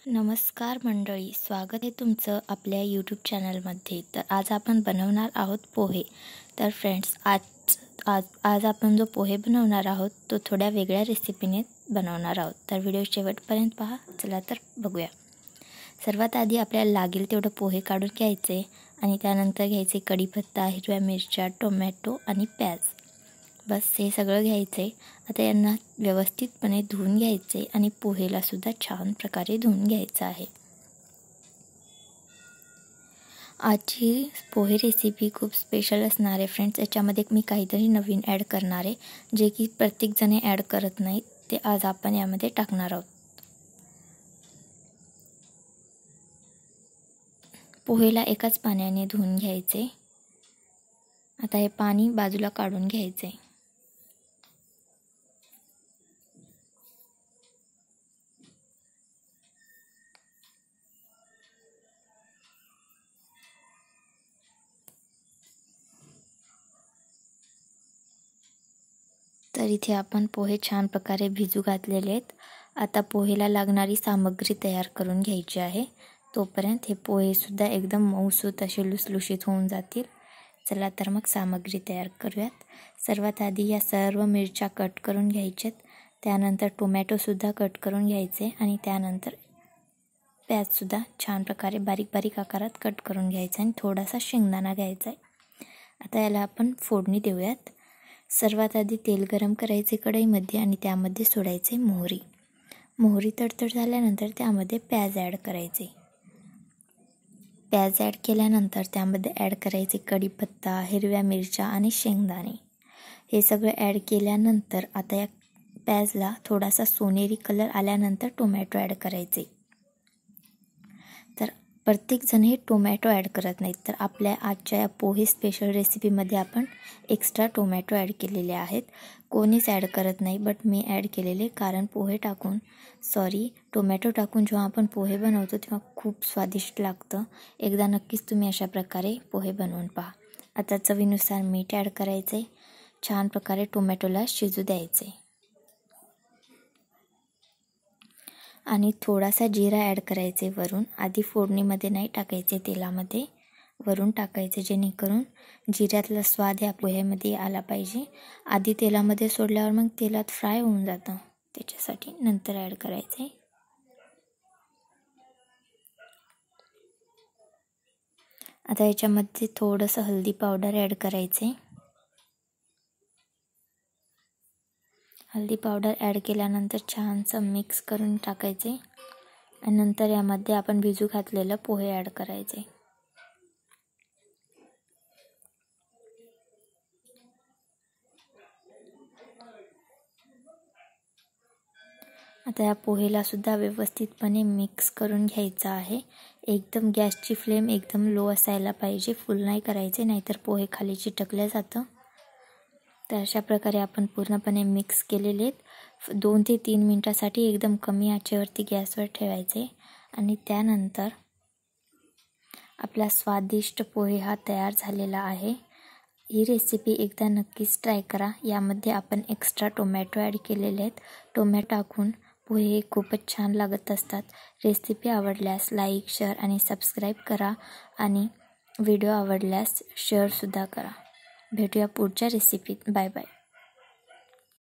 नमस्कार मंडळी, स्वागत आहे तुमचं आपल्या यूट्यूब चॅनलमध्ये। तर आज आपण बनवणार आहोत पोहे। तर फ्रेंड्स, आज आपण जो पोहे बनवणार आहोत तो थोड्या वेगळ्या रेसिपीने बनवणार आहोत। तर व्हिडिओ शेवटपर्यंत पहा। चला तर बघूया। सर्वात आधी आपल्याला लागेल तेवढं पोहे काढून घ्यायचे आणि त्यानंतर घ्यायचे कढीपत्ता, हिरव्या मिरच्या, टोमॅटो आणि प्याज। बस हे सगळं घ्यायचे। आता यांना व्यवस्थितपणे धुवून घ्यायचे आणि पोहेला सुद्धा छान प्रकारे धुवून घ्यायचं आहे। आजची पोहे रेसिपी खूप स्पेशल असणार आहे फ्रेंड्स। याच्यामध्ये मी काहीतरी नवीन ॲड करणार आहे, जे की प्रत्येक जण ॲड करत नाहीत, ते आज आपण यामध्ये टाकणार आहोत। पोहेला एकाच पाण्याने धुवून घ्यायचे। आता हे पाणी बाजूला काढून घ्यायचे। तर इथे आपण पोहे छान प्रकारे भिजू घातलेले आहेत। आता पोहेला लागणारी सामग्री तयार करून घ्यायची आहे। तोपर्यंत हे पोहे सुद्धा एकदम मऊसूत असे लुसलुशीत होऊन जातील। चला तर मग सामग्री तयार करूयात। सर्वात आधी या सर्व मिरच्या कट करून घ्यायच्यात। त्यानंतर टोमॅटो सुद्धा कट करून घ्यायचे आणि त्यानंतर प्याज सुद्धा छान प्रकारे बारीक बारीक आकारात कट करून घ्यायचा आणि थोडासा शेंगदाणा घ्यायचा आहे। आता याला आपण फोडणी देऊयात। सर्वात आधी तेल गरम करायचे कढईमध्ये आणि त्यामध्ये सोडायचे मोहरी। मोहरी तडतड झाल्यानंतर त्यामध्ये प्याज ॲड करायचे। प्याज ॲड केल्यानंतर त्यामध्ये ॲड करायचे कढीपत्ता, हिरव्या मिरच्या आणि शेंगदाणे। हे सगळं ॲड केल्यानंतर आता या प्याजला थोडासा सोनेरी कलर आल्यानंतर टोमॅटो ॲड करायचे। तर प्रत्येक जण हे टोमॅटो ॲड करत नाहीत, तर आपल्या आजच्या या पोहे स्पेशल रेसिपीमध्ये आपण एक्स्ट्रा टोमॅटो ॲड केलेले आहेत। कोणीच ॲड करत नाही, बट मी ॲड केलेले, कारण टोमॅटो टाकून जेव्हा आपण पोहे बनवतो तेव्हा खूप स्वादिष्ट लागतं। एकदा नक्कीच तुम्ही अशा प्रकारे पोहे बनवून पहा। आता चवीनुसार मीठ ॲड करायचे। छान प्रकारे टोमॅटोला शिजू द्यायचे आणि थोडासा जिरा ॲड करायचे वरून। आधी फोडणीमध्ये नाही टाकायचे, तेलामध्ये वरून टाकायचे, जेणेकरून जिऱ्यातला स्वाद या पोह्यामध्ये आला पाहिजे। आधी तेलामध्ये सोडल्यावर मग तेलात फ्राय होऊन जातं, त्याच्यासाठी नंतर ॲड करायचे। आता याच्यामध्ये थोडंसं हळदी पावडर ॲड करायचे। हळदी पावडर ॲड केल्यानंतर छानसं मिक्स करून टाकायचे आणि नंतर यामध्ये आपण भिजू घातलेलं पोहे ॲड करायचे। आता या पोहेला सुद्धा व्यवस्थितपणे मिक्स करून घ्यायचं आहे। एकदम गॅसची फ्लेम एकदम लो असायला पाहिजे, फुल नाही करायचे, नाहीतर पोहे खाली चिटकले जातं। तर अशा प्रकारे आपण पूर्णपणे मिक्स केलेले आहेत। 2 ते 3 मिनिटासाठी एकदम कमी आचेवरती गॅसवर ठेवायचे आणि त्यानंतर आपला स्वादिष्ट पोहे हा तयार झालेला आहे। ही रेसिपी एकदा नक्कीच ट्राय करा। यामध्ये आपण एक्स्ट्रा टोमॅटो ॲड केलेले आहेत। टोमॅटो टाकून पोहे खूपच छान लागत असतात। रेसिपी आवडल्यास लाईक, शेअर आणि सबस्क्राईब करा आणि व्हिडिओ आवडल्यास शेअरसुद्धा करा। भेटूया पुढच्या रेसिपीत। Bye bye.